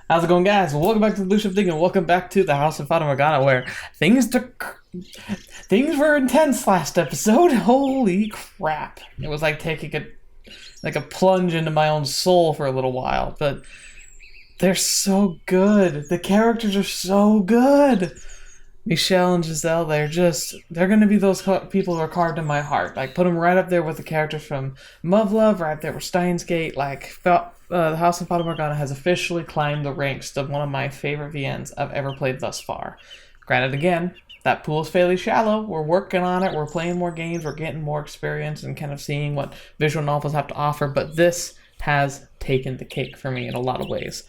How's it going, guys? Welcome back to TheBlueShifting and welcome back to the House of Fata Morgana, where things were intense last episode. Holy crap! It was like taking a plunge into my own soul for a little while, but they're so good. The characters are so good. Michel and Giselle, they're gonna be those people who are carved in my heart. Like, put them right up there with the characters from Love, right up there with Steins Gate. The House of Fata Morgana has officially climbed the ranks of one of my favorite VNs I've ever played thus far. Granted, again, that pool is fairly shallow. We're working on it. We're playing more games. We're getting more experience and kind of seeing what visual novels have to offer. But this has taken the cake for me in a lot of ways.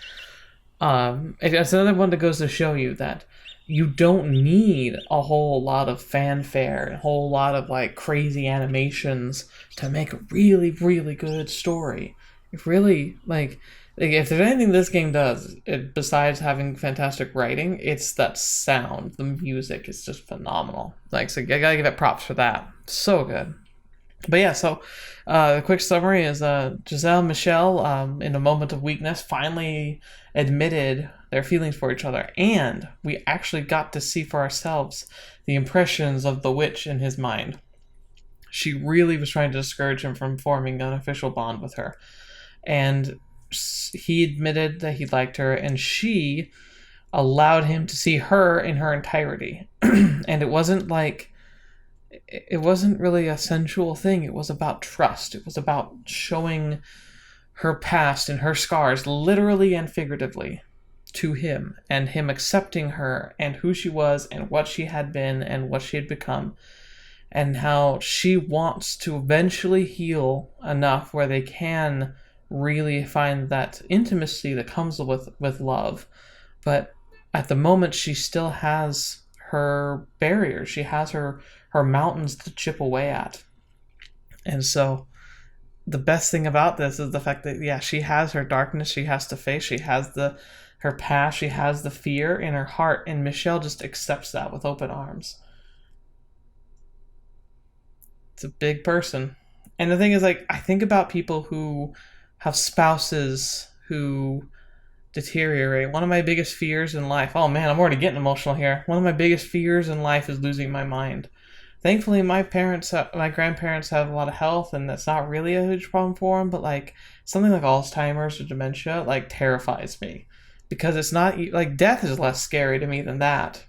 It's another one that goes to show you that you don't need a whole lot of fanfare and a whole lot of like crazy animations to make a really, really good story. It really if there's anything this game does, besides having fantastic writing, it's that sound. The music is just phenomenal. So I gotta give it props for that. So good. But yeah, so the quick summary is Giselle and Michel, in a moment of weakness, finally admitted their feelings for each other, and we actually got to see for ourselves the impressions of the witch in his mind. She really was trying to discourage him from forming an official bond with her, and he admitted that he liked her, and she allowed him to see her in her entirety. And it wasn't really a sensual thing. It was about trust. It was about showing her past and her scars, literally and figuratively, to him, and him accepting her and who she was and what she had been and what she had become, and how she wants to eventually heal enough where they can really find that intimacy that comes with love. But at the moment, she still has her barriers. She has her mountains to chip away at. And so the best thing about this is the fact that, yeah, she has her darkness she has to face. She has her past. She has the fear in her heart. And Michel just accepts that with open arms. It's a big person. And the thing is, I think about people who have spouses who deteriorate. One of my biggest fears in life, oh man, I'm already getting emotional here. One of my biggest fears in life is losing my mind. Thankfully, my grandparents have a lot of health, and that's not really a huge problem for them. But something like Alzheimer's or dementia, terrifies me, because it's not death is less scary to me than that.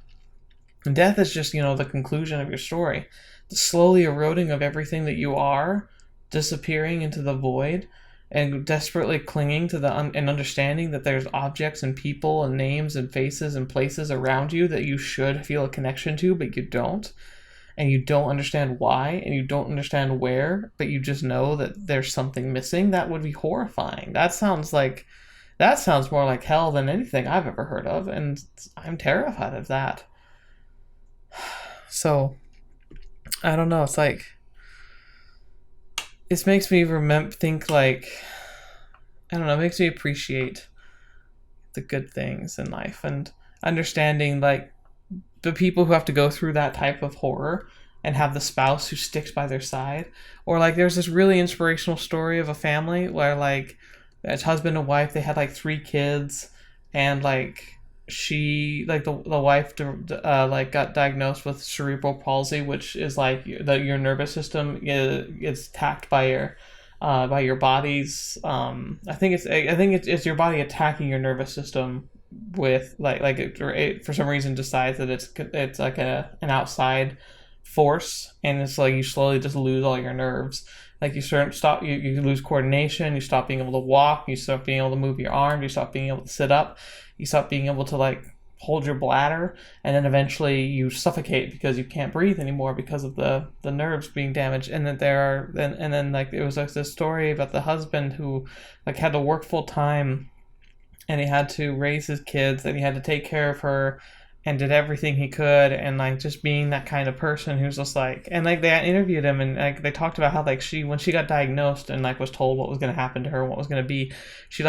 And death is just the conclusion of your story, the slowly eroding of everything that you are, disappearing into the void, and desperately clinging to and understanding that there's objects and people and names and faces and places around you that you should feel a connection to, but you don't. And you don't understand why, and you don't understand where, but you just know that there's something missing. That would be horrifying. That sounds more like hell than anything I've ever heard of, and I'm terrified of that. So, I don't know, it makes me it makes me appreciate the good things in life, and understanding the people who have to go through that type of horror and have the spouse who sticks by their side. Or there's this really inspirational story of a family where it's husband and wife, they had 3 kids, and she the wife got diagnosed with cerebral palsy, which is your nervous system is attacked by your body's I think it's your body attacking your nervous system with it for some reason decides that it's like an outside force, and it's you slowly just lose all your nerves. You lose coordination, you stop being able to walk, you stop being able to move your arm, you stop being able to sit up, you stop being able to hold your bladder, and then eventually you suffocate because you can't breathe anymore because of the nerves being damaged. And then it was this story about the husband who had to work full time, and he had to raise his kids, and he had to take care of her, and did everything he could, and just being that kind of person who's just and they interviewed him, and they talked about how she, when she got diagnosed and was told what was going to happen to her and what was going to be, she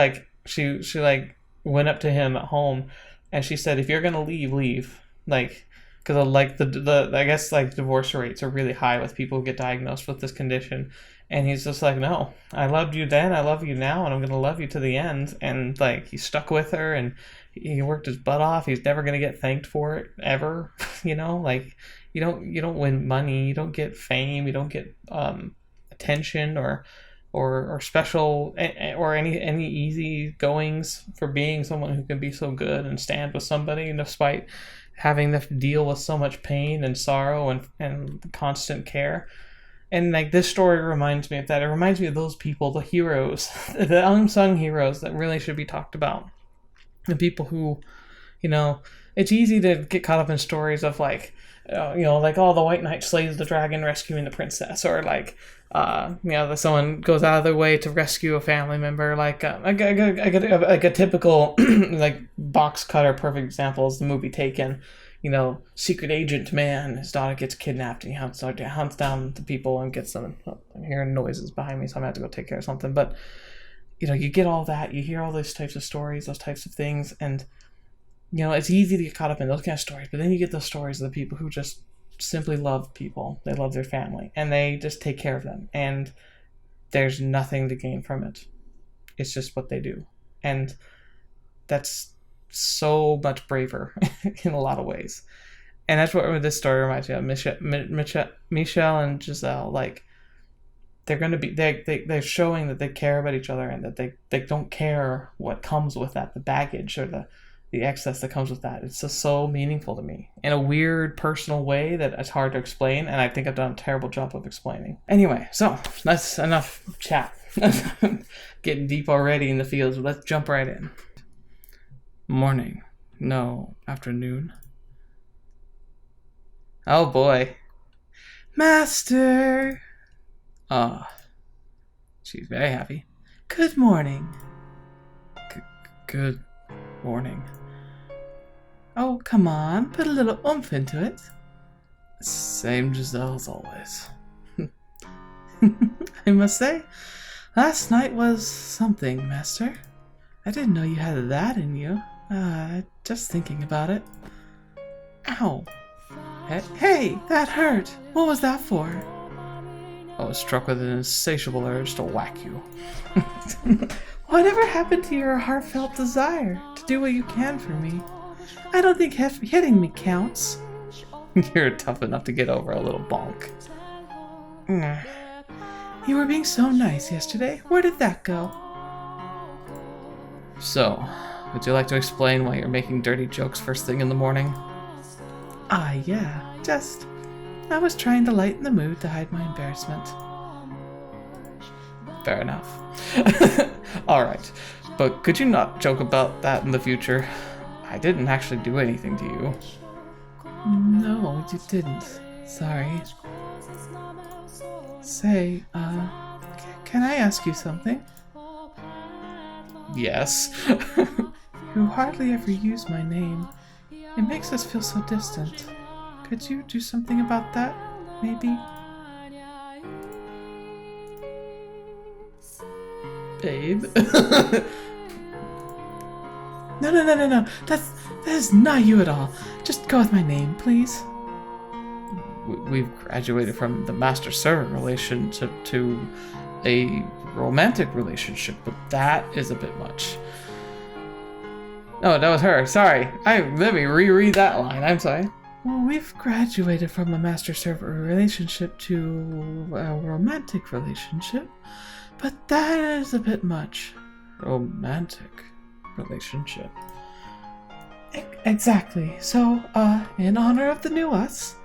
went up to him at home, and she said, if you're going to leave, because I guess divorce rates are really high with people who get diagnosed with this condition. And he's just like, no, I loved you then, I love you now, and I'm gonna love you to the end. And like, he stuck with her, and he worked his butt off. He's never gonna get thanked for it ever. You know, like, you don't win money, you don't get fame, you don't get attention or special or any easy goings for being someone who can be so good and stand with somebody despite having to deal with so much pain and sorrow and constant care. And like, this story reminds me of that. It reminds me of those people, the heroes, the unsung heroes that really should be talked about. The people who, you know, it's easy to get caught up in stories of like, you know, like, oh, the White Knight slays the dragon rescuing the princess, or like, you know, that someone goes out of their way to rescue a family member. Like, like a typical like box cutter perfect example is the movie Taken. You know, secret agent man, his daughter gets kidnapped, and he hunts down the people and gets them. I'm hearing noises behind me, so I'm gonna have to go take care of something. But you know, you get all that, you hear all those types of stories, those types of things, and you know, it's easy to get caught up in those kind of stories. But then you get those stories of the people who just simply love people, they love their family, and they just take care of them, and there's nothing to gain from it. It's just what they do, and that's so much braver in a lot of ways. And that's what this story reminds me of. Michel and Giselle, like, they're going to be, they're showing that they care about each other, and that they don't care what comes with that, the baggage or the excess that comes with that. It's just so meaningful to me in a weird personal way that it's hard to explain, and I think I've done a terrible job of explaining. Anyway, so that's enough chat. Getting deep already in the fields. Let's jump right in. Morning. No, afternoon. Oh boy. Master! Ah. She's very happy. Good morning. Good morning. Oh, come on. Put a little oomph into it. Same Giselle as always. I must say, last night was something, Master. I didn't know you had that in you. Just thinking about it. Ow. Hey, that hurt. What was that for? I was struck with an insatiable urge to whack you. Whatever happened to your heartfelt desire to do what you can for me? I don't think hitting me counts. You're tough enough to get over a little bonk. You were being so nice yesterday. Where did that go? So, would you like to explain why you're making dirty jokes first thing in the morning? Yeah. I was trying to lighten the mood to hide my embarrassment. Fair enough. Alright, but could you not joke about that in the future? I didn't actually do anything to you. No, you didn't. Sorry. Say, can I ask you something? Yes. You hardly ever use my name. It makes us feel so distant. Could you do something about that, maybe? Babe? No. That is not you at all. Just go with my name, please. We've graduated from the master-servant relationship to a romantic relationship, but that is a bit much. No, that was her. Sorry. Let me reread that line. I'm sorry. Well, we've graduated from a master-servant relationship to a romantic relationship, but that is a bit much. Romantic relationship. Exactly. So, in honor of the new us,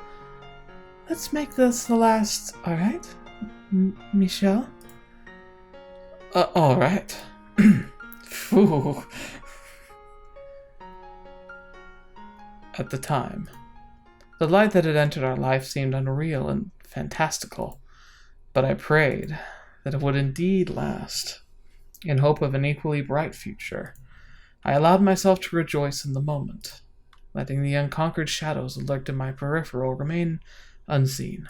let's make this the last, alright? Michel? Alright. Phew. At the time, the light that had entered our life seemed unreal and fantastical, but I prayed that it would indeed last. In hope of an equally bright future, I allowed myself to rejoice in the moment, letting the unconquered shadows that lurked in my peripheral remain unseen.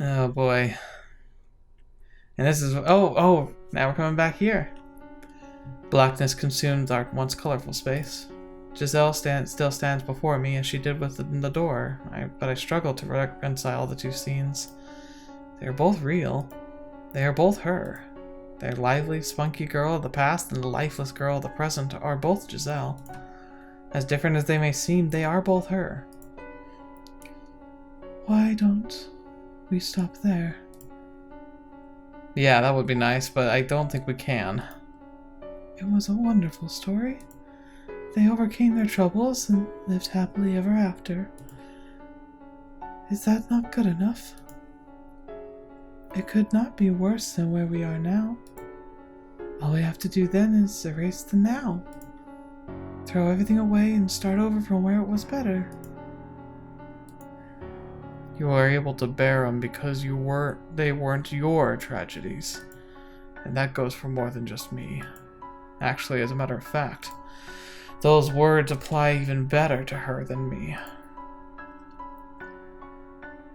Oh boy. And this is... Oh, now we're coming back here. Blackness consumed our once colorful space. Giselle still stands before me as she did within the door, but I struggle to reconcile the two scenes. They are both real. They are both her. The lively, spunky girl of the past and the lifeless girl of the present are both Giselle. As different as they may seem, they are both her. Why don't we stop there? Yeah, that would be nice, but I don't think we can. It was a wonderful story. They overcame their troubles and lived happily ever after. Is that not good enough? It could not be worse than where we are now. All we have to do then is erase the now. Throw everything away and start over from where it was better. You were able to bear them because they weren't your tragedies. And that goes for more than just me. Actually, as a matter of fact, those words apply even better to her than me.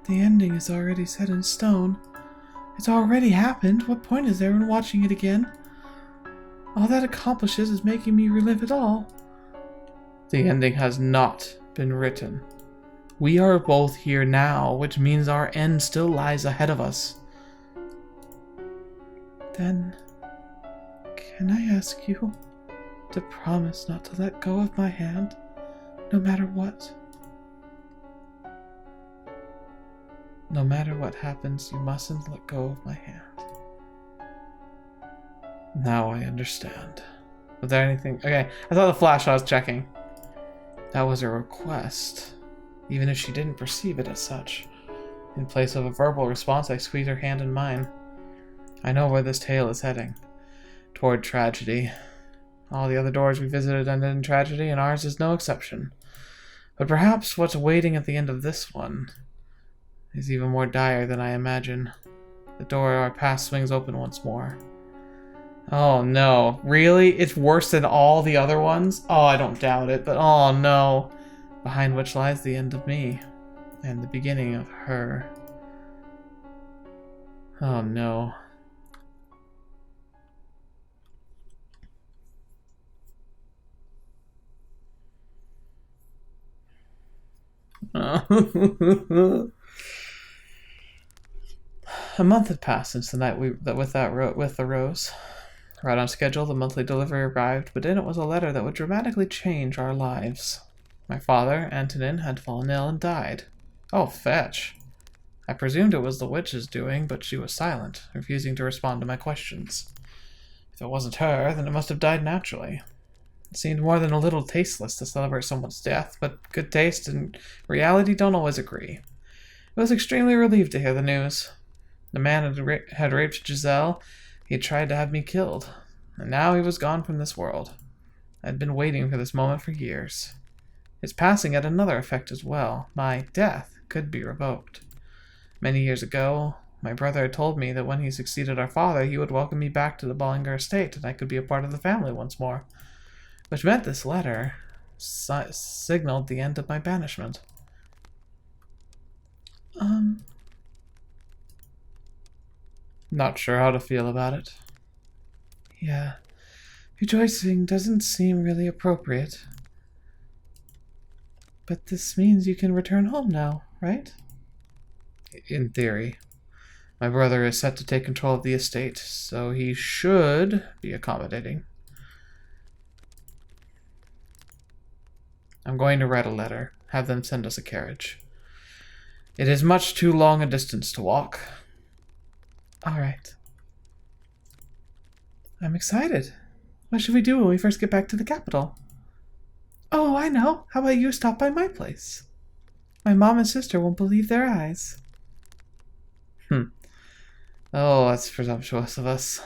The ending is already set in stone. It's already happened. What point is there in watching it again? All that accomplishes is making me relive it all. The ending has not been written. We are both here now, which means our end still lies ahead of us. Then, can I ask you to promise not to let go of my hand, no matter what? No matter what happens, you mustn't let go of my hand. Now I understand. Was there anything? Okay, I thought the flash I was checking. That was a request, even if she didn't perceive it as such. In place of a verbal response, I squeeze her hand in mine. I know where this tale is heading. Toward tragedy. All the other doors we visited ended in tragedy, and ours is no exception. But perhaps what's waiting at the end of this one is even more dire than I imagine. The door of our past swings open once more. Oh no, really? It's worse than all the other ones? Oh, I don't doubt it, but oh no. Behind which lies the end of me, and the beginning of her. Oh no. A month had passed since the night with the rose. Right on schedule, the monthly delivery arrived, but in it was a letter that would dramatically change our lives. My father, Antonin, had fallen ill and died. Oh, fetch. I presumed it was the witch's doing, but she was silent, refusing to respond to my questions. If it wasn't her, then it must have died naturally. It seemed more than a little tasteless to celebrate someone's death, but good taste and reality don't always agree. I was extremely relieved to hear the news. The man had raped Giselle. He had tried to have me killed, and now he was gone from this world. I had been waiting for this moment for years. His passing had another effect as well. My death could be revoked. Many years ago, my brother had told me that when he succeeded our father, he would welcome me back to the Bollinger estate, and I could be a part of the family once more. Which meant this letter signaled the end of my banishment. Not sure how to feel about it. Yeah. Rejoicing doesn't seem really appropriate. But this means you can return home now, right? In theory. My brother is set to take control of the estate, so he should be accommodating. I'm going to write a letter. Have them send us a carriage. It is much too long a distance to walk. All right. I'm excited. What should we do when we first get back to the capital? Oh, I know. How about you stop by my place? My mom and sister won't believe their eyes. Oh, that's presumptuous of us.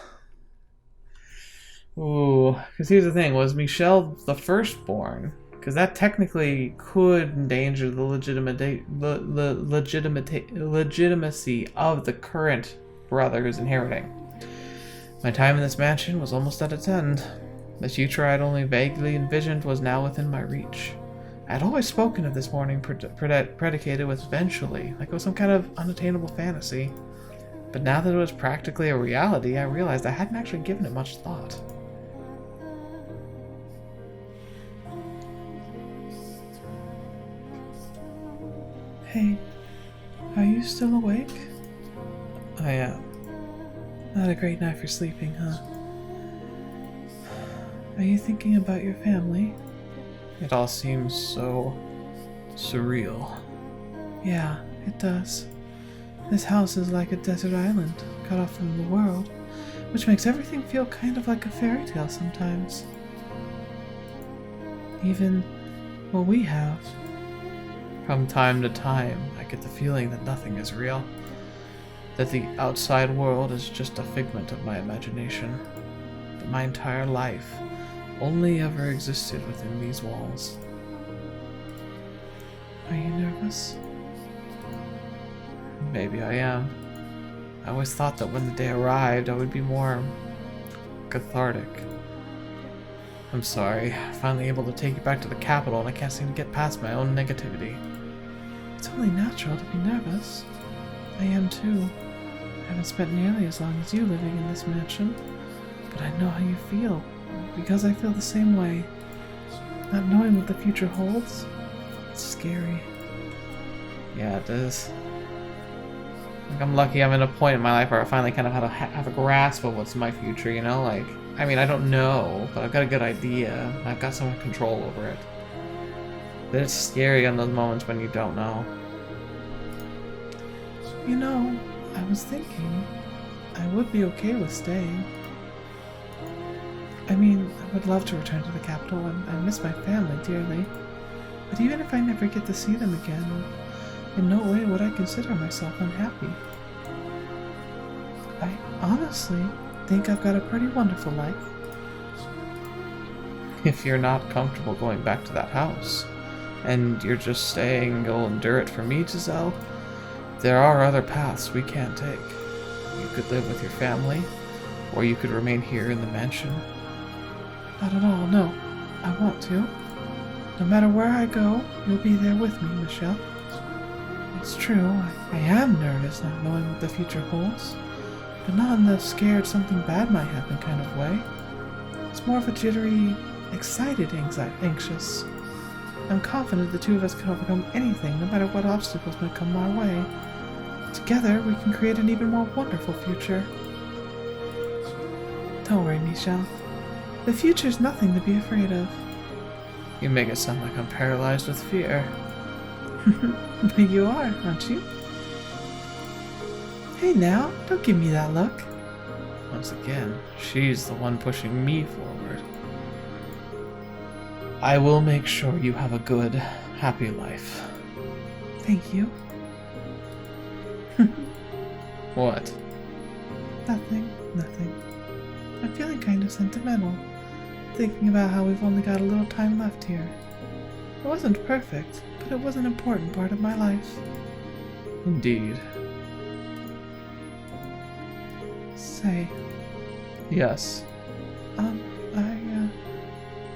Ooh, because here's the thing. Was Michel the firstborn? Because that technically could endanger the legitimacy of the current brother who's inheriting. My time in this mansion was almost at its end. The future I'd only vaguely envisioned was now within my reach. I had always spoken of this morning predicated with eventually, like it was some kind of unattainable fantasy. But now that it was practically a reality, I realized I hadn't actually given it much thought. Hey, are you still awake? I am. Not a great night for sleeping, huh? Are you thinking about your family? It all seems so surreal. Yeah, it does. This house is like a desert island, cut off from the world, which makes everything feel kind of like a fairy tale sometimes. Even what we have. From time to time, I get the feeling that nothing is real. That the outside world is just a figment of my imagination. That my entire life only ever existed within these walls. Are you nervous? Maybe I am. I always thought that when the day arrived, I would be more cathartic. I'm sorry, finally able to take you back to the capital and I can't seem to get past my own negativity. It's only natural to be nervous. I am too. I haven't spent nearly as long as you living in this mansion, but I know how you feel, because I feel the same way. Not knowing what the future holds, it's scary. Yeah, it is. Like, I'm lucky I'm at a point in my life where I finally kind of have a grasp of what's my future, you know? Like, I mean, I don't know, but I've got a good idea. I've got some control over it. But it's scary in those moments when you don't know. You know, I was thinking I would be okay with staying. I mean, I would love to return to the capital, and I miss my family dearly. But even if I never get to see them again, in no way would I consider myself unhappy. I honestly think I've got a pretty wonderful life. If you're not comfortable going back to that house, and you're just saying you'll endure it for me, Giselle, there are other paths we can take. You could live with your family, or you could remain here in the mansion. Not at all, no. I want to. No matter where I go, you'll be there with me, Michel. It's true, I am nervous not knowing what the future holds, but not in the scared something bad might happen kind of way. It's more of a jittery, excited anxious. I'm confident the two of us can overcome anything, no matter what obstacles might come our way. Together, we can create an even more wonderful future. Don't worry, Michel. The future's nothing to be afraid of. You make it sound like I'm paralyzed with fear. But you are, aren't you? Hey now, don't give me that look. Once again, she's the one pushing me forward. I will make sure you have a good, happy life. Thank you. What? Nothing. I'm feeling kind of sentimental, thinking about how we've only got a little time left here. It wasn't perfect, but it was an important part of my life. Indeed. Say. Yes.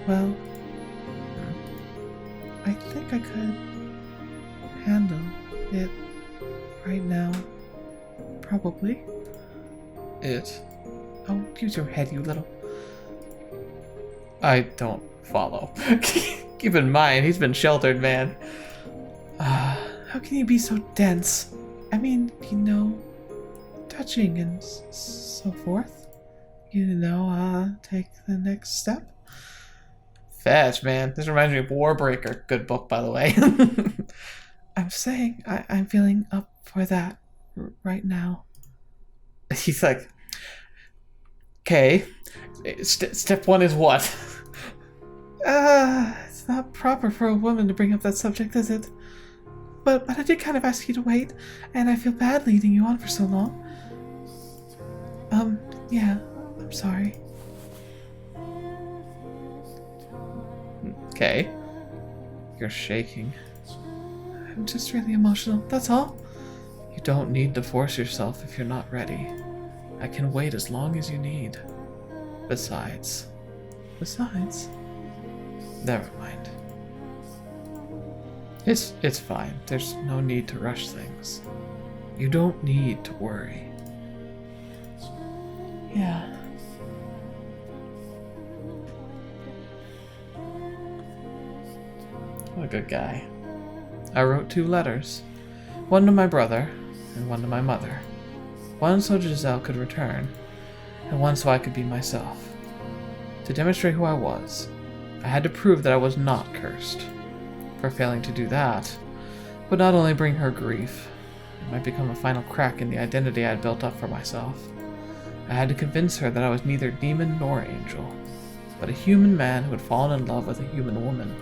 Well, I think I could handle it right now. Probably. It? Oh, use your head, you little... I don't follow. Keep in mind, he's been sheltered, man. How can you be so dense? I mean, you know, touching and so forth. You know, take the next step. Fetch, man. This reminds me of Warbreaker. Good book, by the way. I'm saying I'm feeling up for that right now. He's like, okay, step one is what? It's not proper for a woman to bring up that subject, is it? But I did kind of ask you to wait, and I feel bad leading you on for so long. Yeah, I'm sorry. Okay. You're shaking. I'm just really emotional, that's all. You don't need to force yourself if you're not ready. I can wait as long as you need. Besides? Never mind. It's fine. There's no need to rush things. You don't need to worry. Yeah. What a good guy. I wrote 2 letters. One to my brother, and one to my mother. One so Giselle could return, and one so I could be myself. To demonstrate who I was, I had to prove that I was not cursed. For failing to do that would not only bring her grief, it might become a final crack in the identity I had built up for myself. I had to convince her that I was neither demon nor angel, but a human man who had fallen in love with a human woman.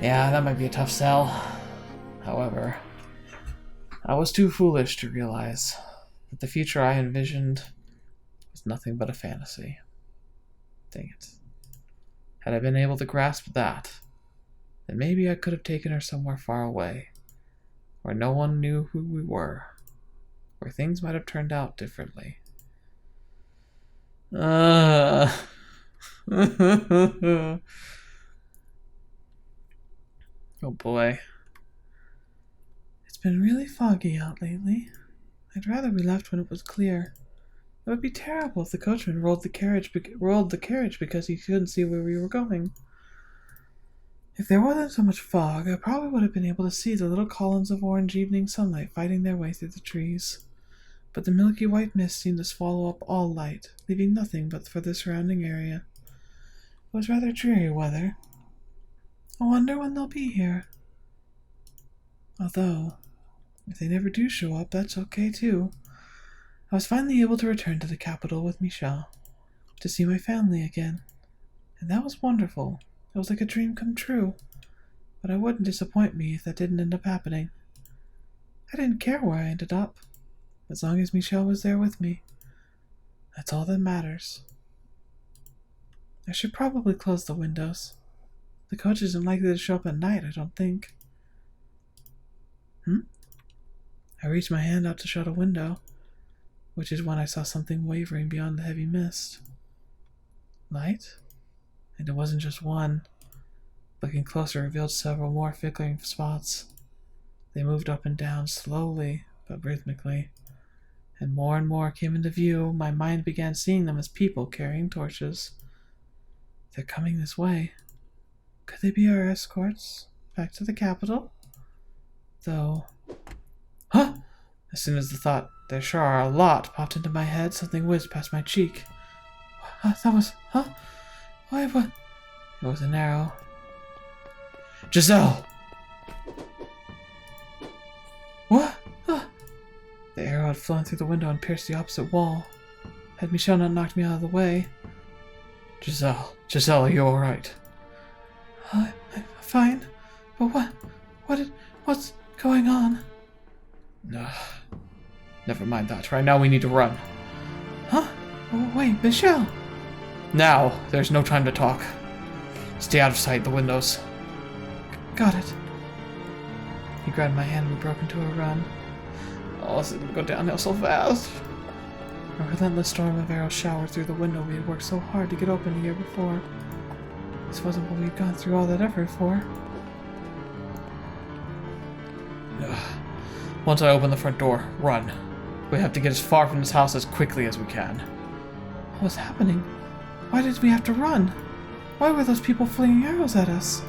Yeah, that might be a tough sell. However, I was too foolish to realize that the future I envisioned was nothing but a fantasy. Dang it. Had I been able to grasp that, then maybe I could have taken her somewhere far away, where no one knew who we were, where things might have turned out differently. Oh boy. It's been really foggy out lately. I'd rather we left when it was clear. It would be terrible if the coachman rolled the carriage because he couldn't see where we were going. If there wasn't so much fog, I probably would have been able to see the little columns of orange evening sunlight fighting their way through the trees. But the milky white mist seemed to swallow up all light, leaving nothing but for the surrounding area. It was rather dreary weather. I wonder when they'll be here. Although, if they never do show up, that's okay too. I was finally able to return to the capital with Michel, to see my family again. And that was wonderful. It was like a dream come true. But it wouldn't disappoint me if that didn't end up happening. I didn't care where I ended up, as long as Michel was there with me. That's all that matters. I should probably close the windows. The coach isn't likely to show up at night, I don't think. I reached my hand out to shut a window, which is when I saw something wavering beyond the heavy mist. Light? And it wasn't just one. Looking closer revealed several more flickering spots. They moved up and down slowly, but rhythmically. And more came into view. My mind began seeing them as people carrying torches. They're coming this way. Could they be our escorts back to the capital? Though... Huh! As soon as the thought, there sure are a lot, popped into my head, something whizzed past my cheek. That was... Huh? Why, what? It was an arrow. Giselle! What? The arrow had flown through the window and pierced the opposite wall. Had Michel not knocked me out of the way. Giselle, are you alright? I'm fine. But what's going on? Never mind that. Right now we need to run. Huh? Oh, wait, Michel! Now! There's no time to talk. Stay out of sight, the windows. Got it. He grabbed my hand and we broke into a run. Oh, this is gonna go downhill so fast. A relentless storm of arrows showered through the window we had worked so hard to get open the year before. This wasn't what we'd gone through all that effort for. Once I open the front door, run. We have to get as far from this house as quickly as we can. What was happening? Why did we have to run? Why were those people flinging arrows at us?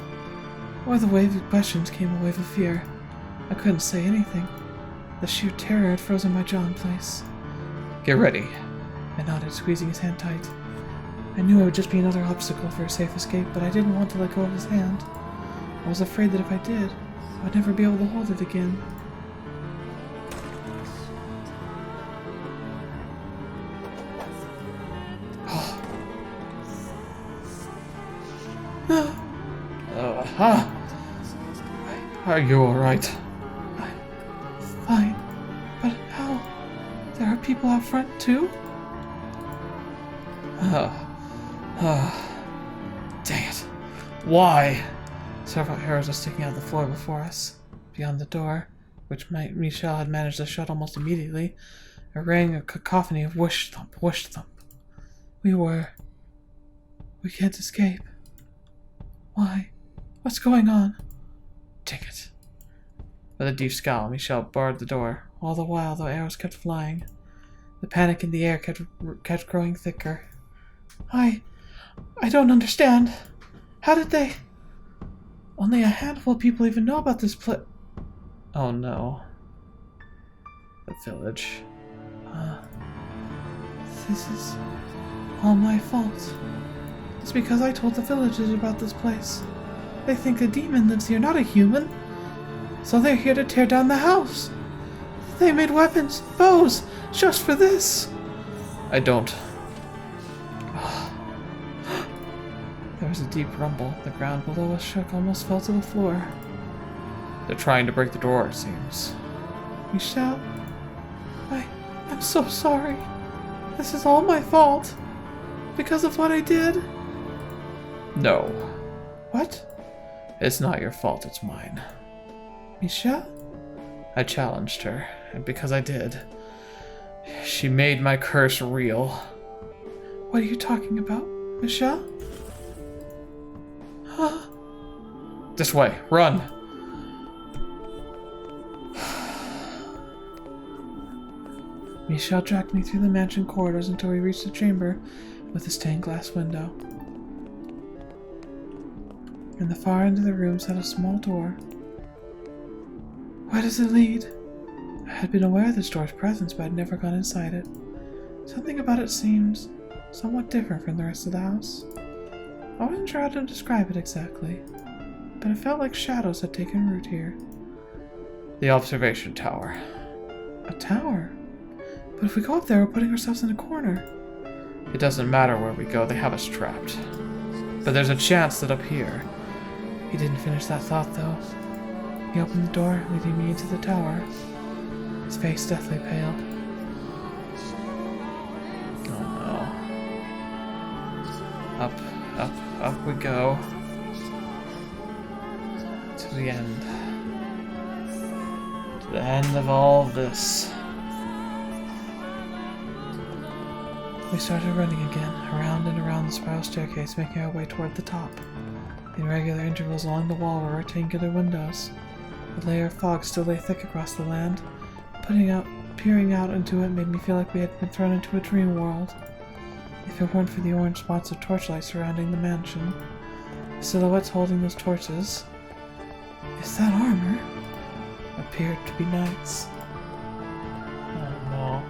With a wave of questions came a wave of fear. I couldn't say anything. The sheer terror had frozen my jaw in place. Get ready. I nodded, squeezing his hand tight. I knew it would just be another obstacle for a safe escape, but I didn't want to let go of his hand. I was afraid that if I did, I'd never be able to hold it again. Are you alright? I'm fine. But how? There are people out front too? Dang it. Why? Several arrows are sticking out of the floor before us. Beyond the door, which Michel had managed to shut almost immediately, there rang a cacophony of whoosh thump, whoosh thump. We can't escape. Why? What's going on? Dang it. With a deep scowl, Michel barred the door. All the while, the arrows kept flying. The panic in the air kept growing thicker. I don't understand. How did they... Only a handful of people even know about this Oh no. The village. This is all my fault. It's because I told the villagers about this place. They think a demon lives here, not a human. So they're here to tear down the house. They made weapons, bows, just for this. I don't. There was a deep rumble. The ground below us shook, almost fell to the floor. They're trying to break the door, it seems. Michel, I'm so sorry. This is all my fault. Because of what I did. No. What? It's not your fault, it's mine. Michel? I challenged her, and because I did, she made my curse real. What are you talking about, Michel? This way, run! Michel dragged me through the mansion corridors until we reached the chamber with a stained glass window. In the far end of the room sat a small door. Where does it lead? I had been aware of this door's presence, but had never gone inside it. Something about it seemed somewhat different from the rest of the house. I wasn't sure how to describe it exactly, but it felt like shadows had taken root here. The observation tower. A tower? But if we go up there, we're putting ourselves in a corner. It doesn't matter where we go, they have us trapped. But there's a chance that up here... He didn't finish that thought, though. He opened the door, leading me into the tower. His face deathly pale. Oh no. Up we go. To the end. To the end of all this. We started running again, around and around the spiral staircase, making our way toward the top. In regular intervals along the wall were rectangular windows. A layer of fog still lay thick across the land. Peering out into it made me feel like we had been thrown into a dream world. If it weren't for the orange spots of torchlight surrounding the mansion, the silhouettes holding those torches, is that armor? Appeared to be knights. Oh no.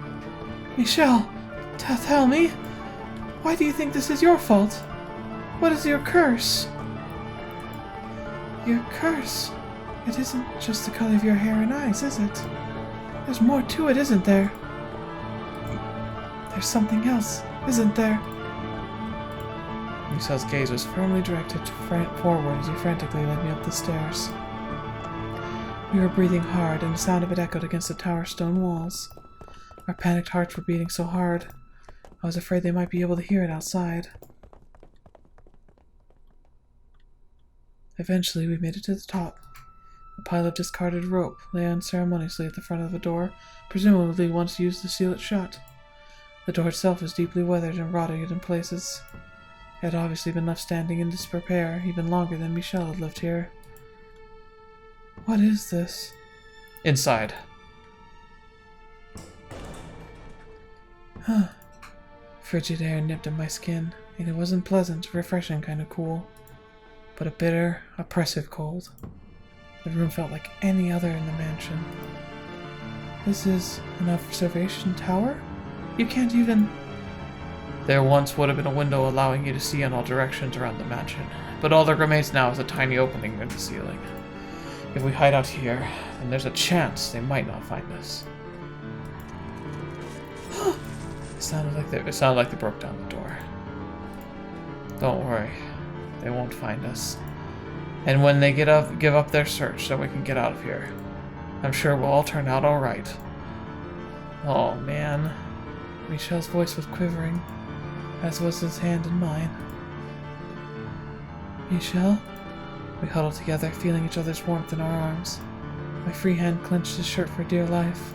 Michel! Tell me, why do you think this is your fault? What is your curse? Your curse? It isn't just the color of your hair and eyes, is it? There's more to it, isn't there? There's something else, isn't there? Michel's gaze was firmly directed forward as he frantically led me up the stairs. We were breathing hard, and the sound of it echoed against the tower's stone walls. Our panicked hearts were beating so hard, I was afraid they might be able to hear it outside. Eventually, we made it to the top. A pile of discarded rope lay unceremoniously at the front of the door, presumably once used to seal it shut. The door itself was deeply weathered and rotted in places. It had obviously been left standing in disrepair even longer than Michel had lived here. What is this? Inside. Frigid air nipped at my skin, and it wasn't pleasant, refreshing kind of cool, but a bitter, oppressive cold. The room felt like any other in the mansion. This is an observation tower? You can't even... There once would have been a window allowing you to see in all directions around the mansion, but all that remains now is a tiny opening in the ceiling. If we hide out here, then there's a chance they might not find us. It sounded like they broke down the door. Don't worry, they won't find us. And when they give up their search, then we can get out of here. I'm sure we'll all turn out all right. Oh man. Michel's voice was quivering, as was his hand in mine. Michel? We huddled together, feeling each other's warmth in our arms. My free hand clenched his shirt for dear life.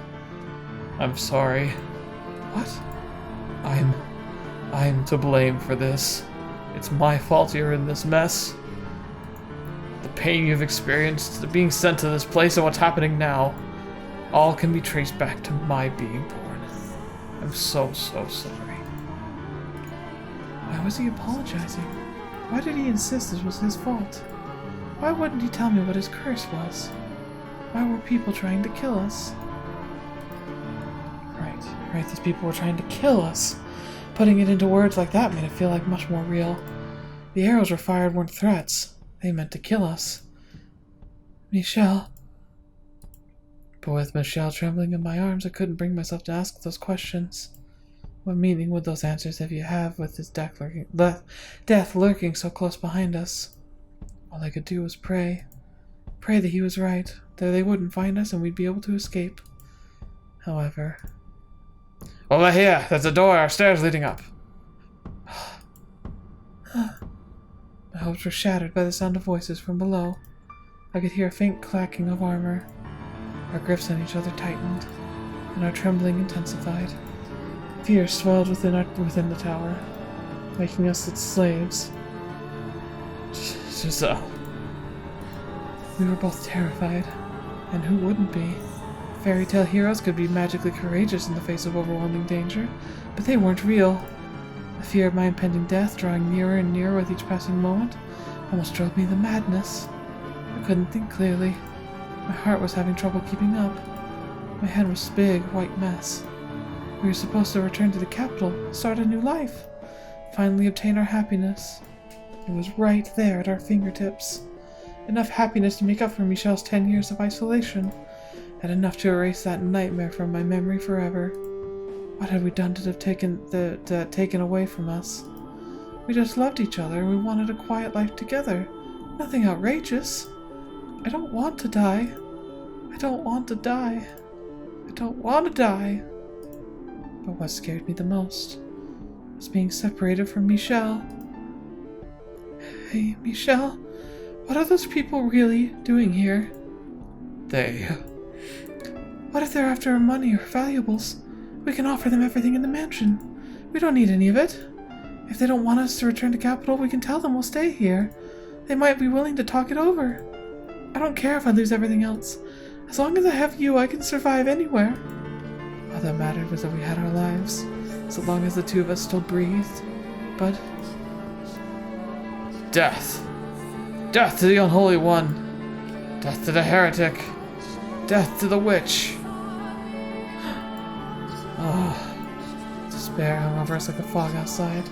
I'm sorry. What? I'm to blame for this. It's my fault you're in this mess. The pain you've experienced, the being sent to this place, and what's happening now, all can be traced back to my being born. I'm so sorry. Why was he apologizing? Why did he insist this was his fault? Why wouldn't he tell me what his curse was? Why were people trying to kill us? Right, these people were trying to kill us. Putting it into words like that made it feel like much more real. The arrows were fired weren't threats. They meant to kill us. Michel. But with Michel trembling in my arms, I couldn't bring myself to ask those questions. What meaning would those answers have with his death lurking so close behind us? All I could do was pray. Pray that he was right, that they wouldn't find us and we'd be able to escape. However... Over here! There's a door, our stairs leading up. My hopes were shattered by the sound of voices from below. I could hear a faint clacking of armor. Our grips on each other tightened, and our trembling intensified. Fear swelled within the tower, making us its slaves. Giselle. We were both terrified, and who wouldn't be? Fairy tale heroes could be magically courageous in the face of overwhelming danger, but they weren't real. The fear of my impending death, drawing nearer and nearer with each passing moment, almost drove me to madness. I couldn't think clearly. My heart was having trouble keeping up. My head was a big, white mess. We were supposed to return to the capital, start a new life, finally obtain our happiness. It was right there at our fingertips. Enough happiness to make up for Michel's 10 years of isolation, and enough to erase that nightmare from my memory forever. What had we done to have taken away from us? We just loved each other and we wanted a quiet life together. Nothing outrageous. I don't want to die. I don't want to die. I don't want to die. But what scared me the most was being separated from Michel. Hey, Michel, what are those people really doing here? What if they're after our money or valuables? We can offer them everything in the mansion. We don't need any of it. If they don't want us to return to capital, we can tell them we'll stay here. They might be willing to talk it over. I don't care if I lose everything else. As long as I have you, I can survive anywhere. All that mattered was that we had our lives, so long as the two of us still breathed. But... Death. Death to the unholy one. Death to the heretic. Death to the witch. Oh, despair hung over us like a fog outside.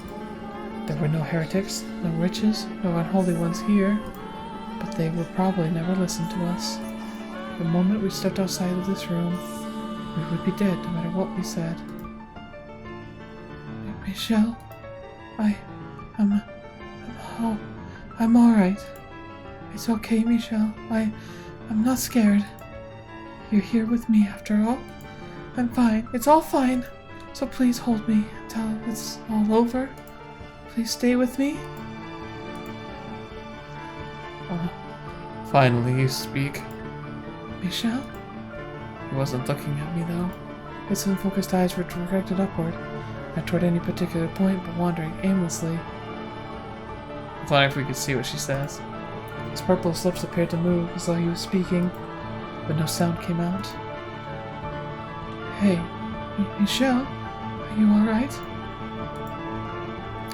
There were no heretics, no witches, no unholy ones here, but they would probably never listen to us. The moment we stepped outside of this room, we would be dead no matter what we said. Michel, I'm alright. It's okay, Michel. I'm not scared. You're here with me after all. I'm fine. It's all fine. So please hold me until it's all over. Please stay with me. Finally you speak. Michel? He wasn't looking at me though. His unfocused eyes were directed upward, not toward any particular point, but wandering aimlessly. I thought if we could see what she says. His purplish lips appeared to move as though he was speaking, but no sound came out. Hey, Michel, are you alright?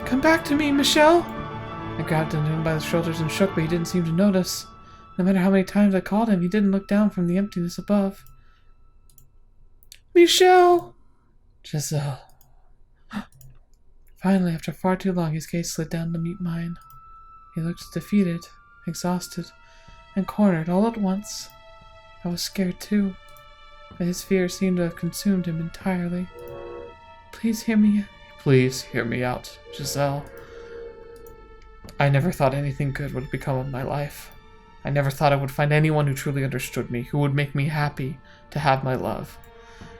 Come back to me, Michel! I grabbed him by the shoulders and shook, but he didn't seem to notice. No matter how many times I called him, he didn't look down from the emptiness above. Michel! Giselle. Finally, after far too long, his gaze slid down to meet mine. He looked defeated, exhausted, and cornered all at once. I was scared too, but his fear seemed to have consumed him entirely. Please hear me. Please hear me out, Giselle. I never thought anything good would become of my life. I never thought I would find anyone who truly understood me, who would make me happy to have my love.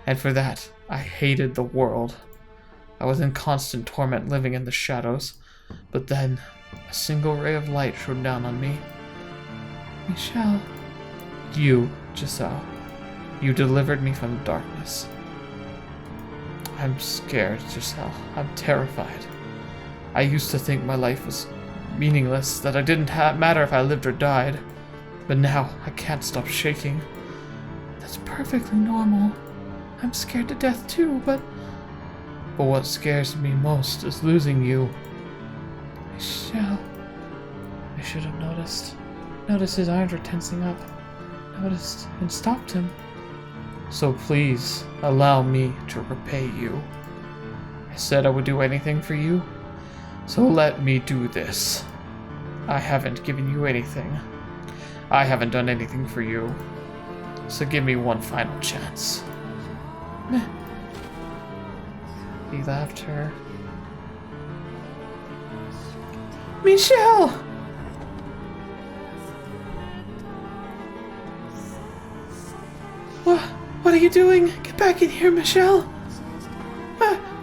And for that, I hated the world. I was in constant torment living in the shadows. But then, a single ray of light shone down on me. Michel. You, Giselle. You delivered me from the darkness. I'm scared, Giselle. I'm terrified. I used to think my life was meaningless, that it didn't matter if I lived or died. But now, I can't stop shaking. That's perfectly normal. I'm scared to death too, but what scares me most is losing you. Michel. I should have noticed. Noticed his arms were tensing up. noticed and stopped him. So please, allow me to repay you. I said I would do anything for you, so let me do this. I haven't given you anything. I haven't done anything for you. So give me one final chance. Meh. He left her. Michel! What are you doing? Get back in here, Michel!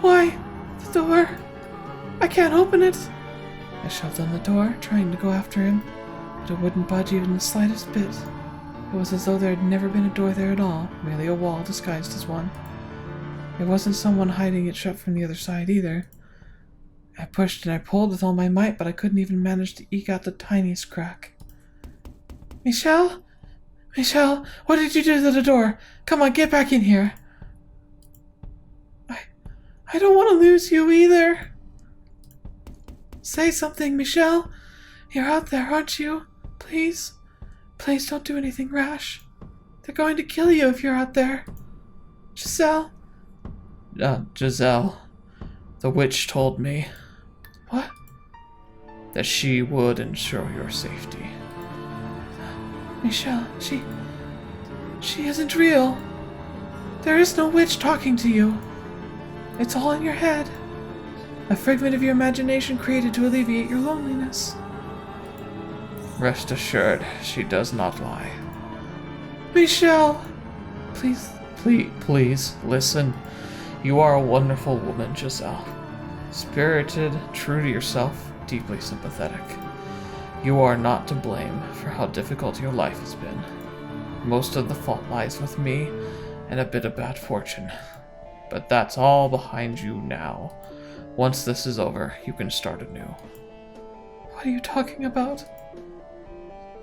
Why? The door. I can't open it. I shoved on the door, trying to go after him, but it wouldn't budge even the slightest bit. It was as though there had never been a door there at all, merely a wall disguised as one. There wasn't someone hiding it shut from the other side either. I pushed and I pulled with all my might, but I couldn't even manage to eke out the tiniest crack. Michel? Michel, what did you do to the door? Come on, get back in here. I don't want to lose you either. Say something, Michel. You're out there, aren't you? Please? Please don't do anything rash. They're going to kill you if you're out there. Giselle? Giselle. The witch told me. What? That she would ensure your safety. Michel, she isn't real. There is no witch talking to you. It's all in your head. A figment of your imagination created to alleviate your loneliness. Rest assured, she does not lie. Michel! Please, listen. You are a wonderful woman, Giselle. Spirited, true to yourself, deeply sympathetic. You are not to blame for how difficult your life has been. Most of the fault lies with me and a bit of bad fortune. But that's all behind you now. Once this is over, you can start anew. What are you talking about?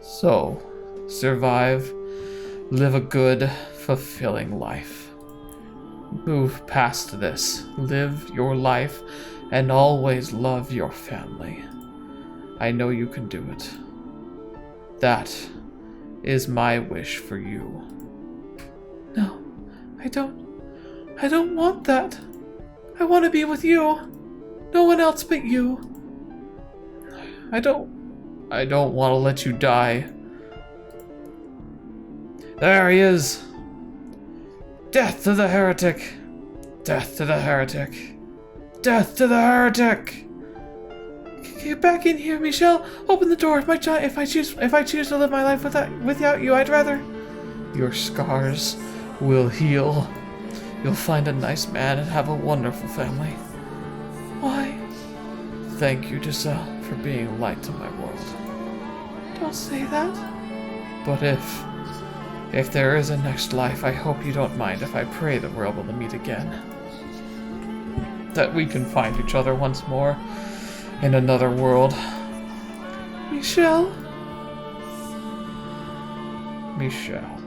So, survive, live a good, fulfilling life. Move past this, live your life, and always love your family. I know you can do it. That is my wish for you. No, I don't want that. I want to be with you. No one else but you. I don't want to let you die. There he is. Death to the heretic. Death to the heretic. Death to the heretic. Get back in here, Michel. Open the door. If I choose to live my life without you, I'd rather. Your scars will heal. You'll find a nice man and have a wonderful family. Why? Thank you, Giselle, for being a light to my world. Don't say that. But if there is a next life, I hope you don't mind if I pray that we're able to meet again. That we can find each other once more in another world. Michel? Michel.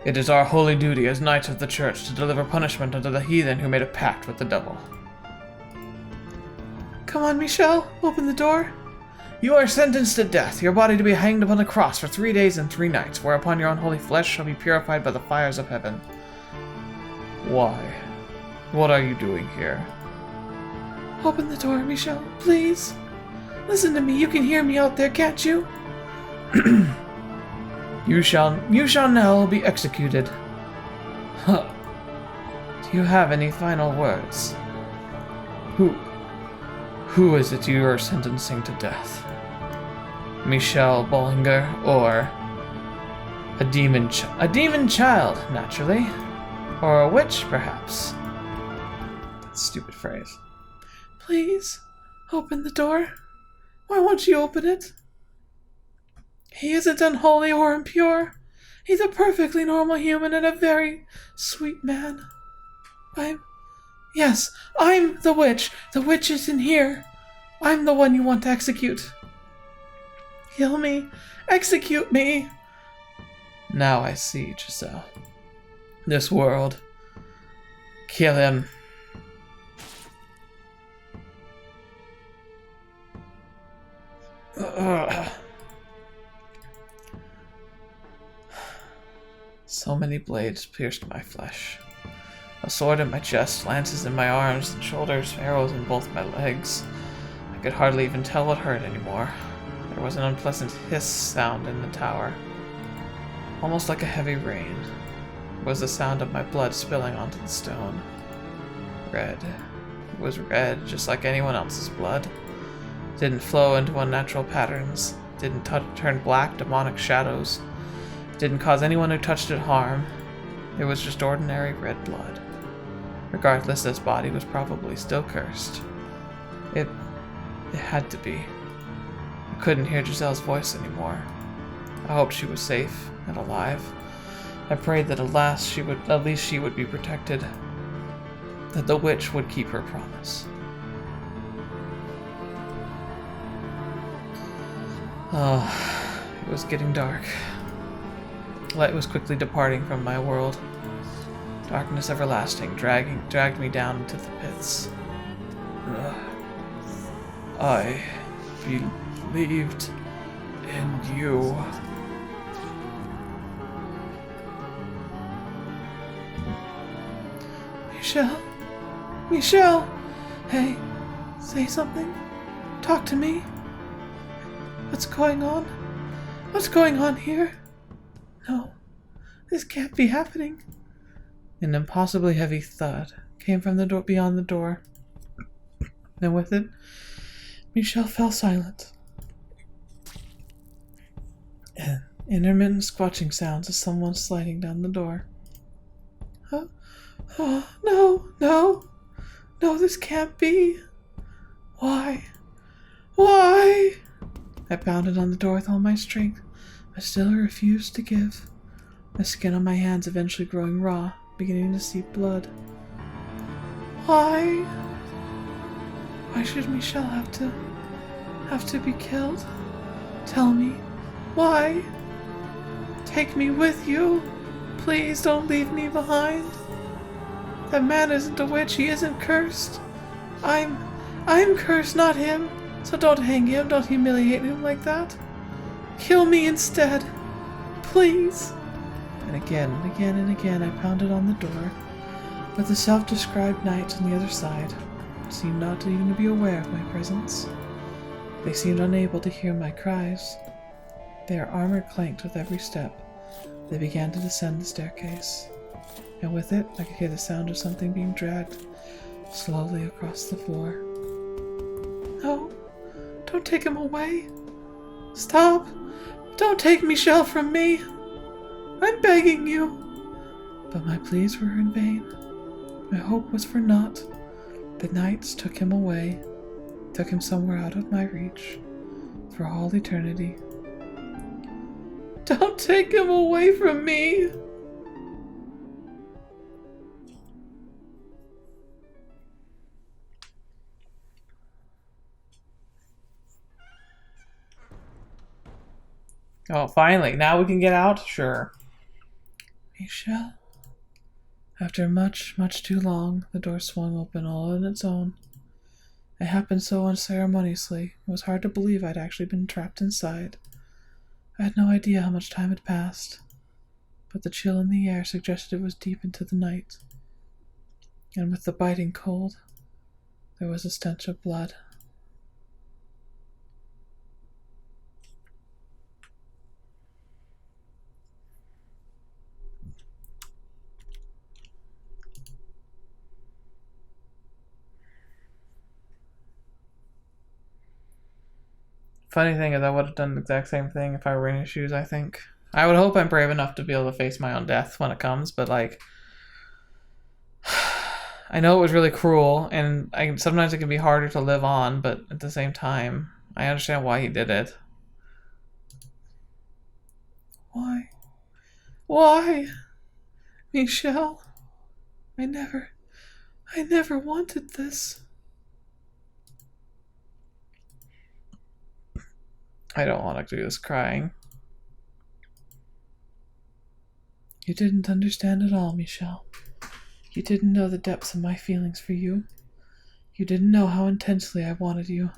It is our holy duty as knights of the church to deliver punishment unto the heathen who made a pact with the devil. Come on, Michel. Open the door. You are sentenced to death, your body to be hanged upon the cross for 3 days and 3 nights, whereupon your unholy flesh shall be purified by the fires of heaven. Why? What are you doing here? Open the door, Michel, please. Listen to me. You can hear me out there, can't you? You shall now be executed. Huh. Do you have any final words? Who is it you are sentencing to death? Michel Bollinger, or a demon child, naturally, or a witch, perhaps? That stupid phrase. Please, open the door. Why won't you open it? He isn't unholy or impure. He's a perfectly normal human and a very sweet man. I'm the witch. The witch is in here. I'm the one you want to execute. Kill me. Execute me. Now I see, Giselle. This world. Kill him. So many blades pierced my flesh. A sword in my chest, lances in my arms and shoulders, arrows in both my legs. I could hardly even tell what hurt anymore. There was an unpleasant hiss sound in the tower, almost like a heavy rain. It was the sound of my blood spilling onto the stone. Red. It was red, just like anyone else's blood. It didn't flow into unnatural patterns. It didn't turn black demonic shadows. It didn't cause anyone who touched it harm. It was just ordinary red blood. Regardless, this body was probably still cursed. It had to be. I couldn't hear Giselle's voice anymore. I hoped she was safe and alive. I prayed that at least she would be protected. That the witch would keep her promise. Oh, it was getting dark. Light was quickly departing from my world. Darkness everlasting dragged me down into the pits. I believed in you. Michel! Hey, say something. Talk to me. What's going on? What's going on here? No, this can't be happening. An impossibly heavy thud came from the door beyond the door, and with it, Michel fell silent. Intermittent squatching sounds of someone sliding down the door. Oh, no, this can't be. Why? I pounded on the door with all my strength, but still refused to give. The skin on my hands eventually growing raw, beginning to seep blood. Why should Michel have to be killed? Tell me, why? Take me with you. Please don't leave me behind. That man isn't a witch, he isn't cursed. I'm cursed, not him. So don't hang him, don't humiliate him like that. Kill me instead. Please. And again and again I pounded on the door, but the self-described knights on the other side seemed not to even be aware of my presence. They seemed unable to hear my cries. Their armor clanked with every step. They began to descend the staircase, and with it I could hear the sound of something being dragged slowly across the floor. No, don't take him away. Stop. Don't take Michel from me. I'm begging you. But my pleas were in vain. My hope was for naught. The knights took him away, took him somewhere out of my reach, for all eternity. Don't take him away from me. Oh, finally. Now we can get out? Sure. Michel? After much, much too long, the door swung open all on its own. It happened so unceremoniously, it was hard to believe I'd actually been trapped inside. I had no idea how much time had passed, but the chill in the air suggested it was deep into the night. And with the biting cold, there was a stench of blood. Funny thing is, I would have done the exact same thing if I were in his shoes, I think. I would hope I'm brave enough to be able to face my own death when it comes, but, like, I know it was really cruel, and sometimes it can be harder to live on, but at the same time, I understand why he did it. Why? Why? Michel, I never wanted this. I don't want to do this crying. You didn't understand at all, Michel. You didn't know the depths of my feelings for you. You didn't know how intensely I wanted you.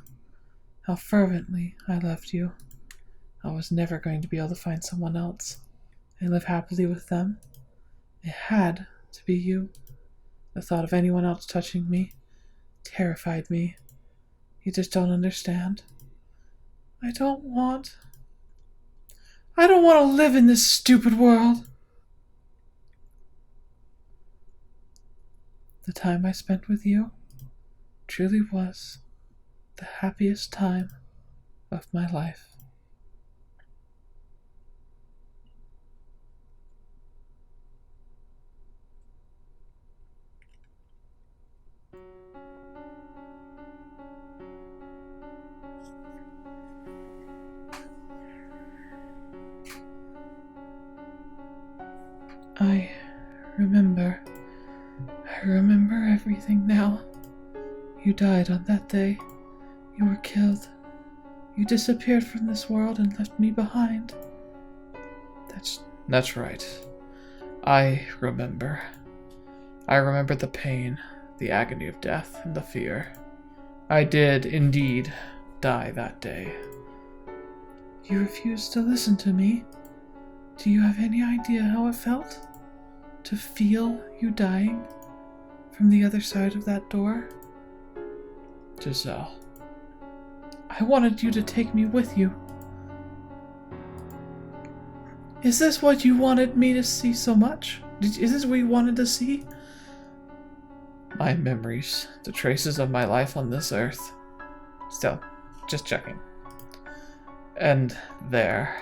How fervently I loved you. I was never going to be able to find someone else and live happily with them. It had to be you. The thought of anyone else touching me terrified me. You just don't understand. I don't want to live in this stupid world. The time I spent with you truly was the happiest time of my life. I remember everything now. You died on that day. You were killed. You disappeared from this world and left me behind. That's right. I remember. I remember the pain, the agony of death, and the fear. I did indeed die that day. You refused to listen to me. Do you have any idea how it felt? To feel you dying from the other side of that door? Giselle. I wanted you to take me with you. Is this what you wanted me to see so much? Is this what you wanted to see? My memories, the traces of my life on this earth. Still, just checking. And there.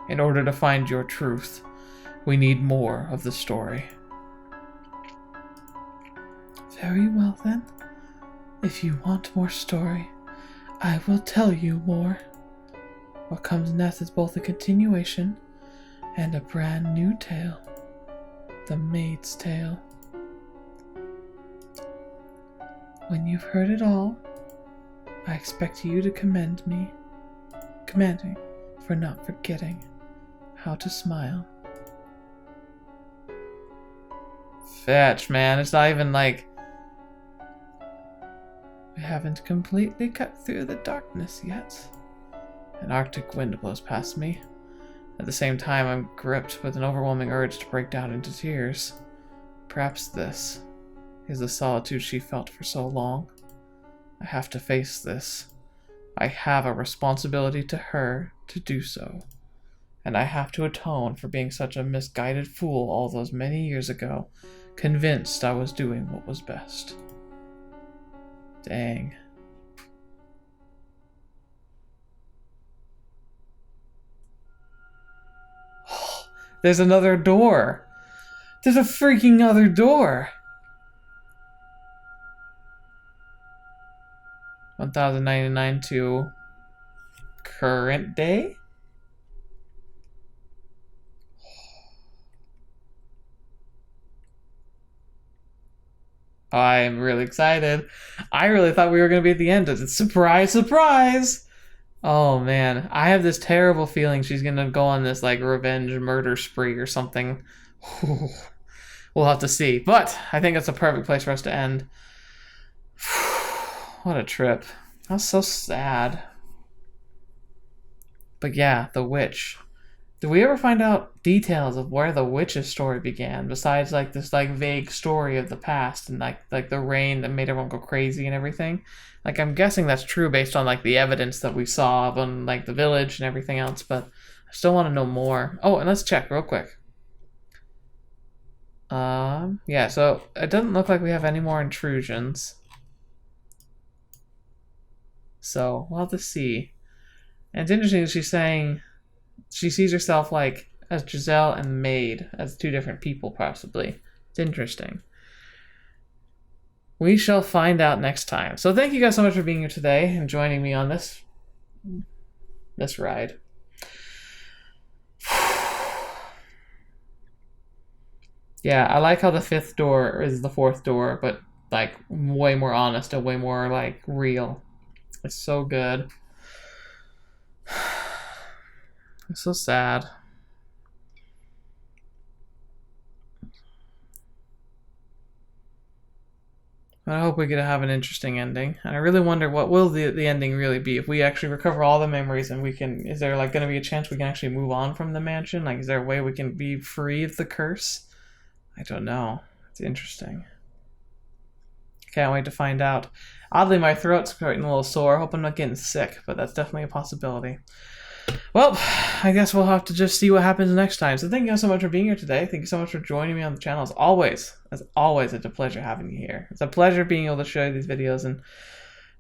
In order to find your truth, we need more of the story. Very well then. If you want more story, I will tell you more. What comes next is both a continuation and a brand new tale. The Maid's Tale. When you've heard it all, I expect you to command me for not forgetting how to smile. Fetch, man. It's not even like... We haven't completely cut through the darkness yet. An arctic wind blows past me. At the same time, I'm gripped with an overwhelming urge to break down into tears. Perhaps this is the solitude she felt for so long. I have to face this. I have a responsibility to her to do so. And I have to atone for being such a misguided fool all those many years ago, convinced I was doing what was best. Dang. There's another door. There's a freaking other door. 1099 to current day? I'm really excited. I really thought we were going to be at the end. Surprise, surprise! Oh man, I have this terrible feeling she's going to go on this like revenge murder spree or something. We'll have to see. But I think it's a perfect place for us to end. What a trip. That was so sad. But yeah, the witch. Did we ever find out details of where the witch's story began, besides like this like vague story of the past and like the rain that made everyone go crazy and everything? Like I'm guessing that's true based on like the evidence that we saw on like the village and everything else, but I still want to know more. Oh, and let's check real quick. Yeah, so it doesn't look like we have any more intrusions. So we'll have to see. And it's interesting, she's saying she sees herself like as Giselle and Maid, as two different people possibly. It's interesting. We shall find out next time. So thank you guys so much for being here today and joining me on this ride. Yeah, I like how the fifth door is the fourth door, but like way more honest and way more like real. It's so good. It's so sad. But I hope we get to have an interesting ending. And I really wonder what will the ending really be. If we actually recover all the memories and we can... Is there like going to be a chance we can actually move on from the mansion? Like is there a way we can be free of the curse? I don't know. It's interesting. Can't wait to find out. Oddly, my throat's getting a little sore. Hope I'm not getting sick, but that's definitely a possibility. Well, I guess we'll have to just see what happens next time. So thank you so much for being here today. Thank you so much for joining me on the channel. As always, it's a pleasure having you here. It's a pleasure being able to show you these videos and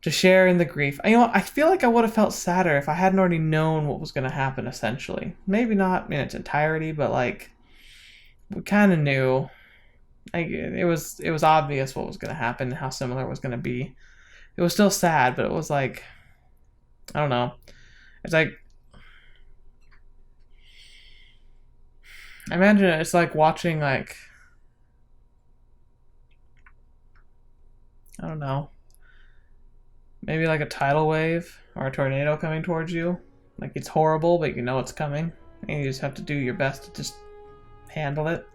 to share in the grief. You know, I feel like I would have felt sadder if I hadn't already known what was going to happen, essentially. Maybe not in its entirety, but like, we kind of knew. Like, it was obvious what was going to happen and how similar it was going to be. It was still sad, but it was like, I don't know. It's like, I imagine it's like watching, like, I don't know, maybe like a tidal wave or a tornado coming towards you. Like, it's horrible, but you know it's coming. And you just have to do your best to just handle it.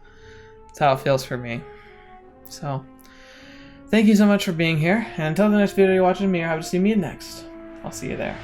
That's how it feels for me. So, thank you so much for being here. And until the next video you're watching me or have to see me next, I'll see you there.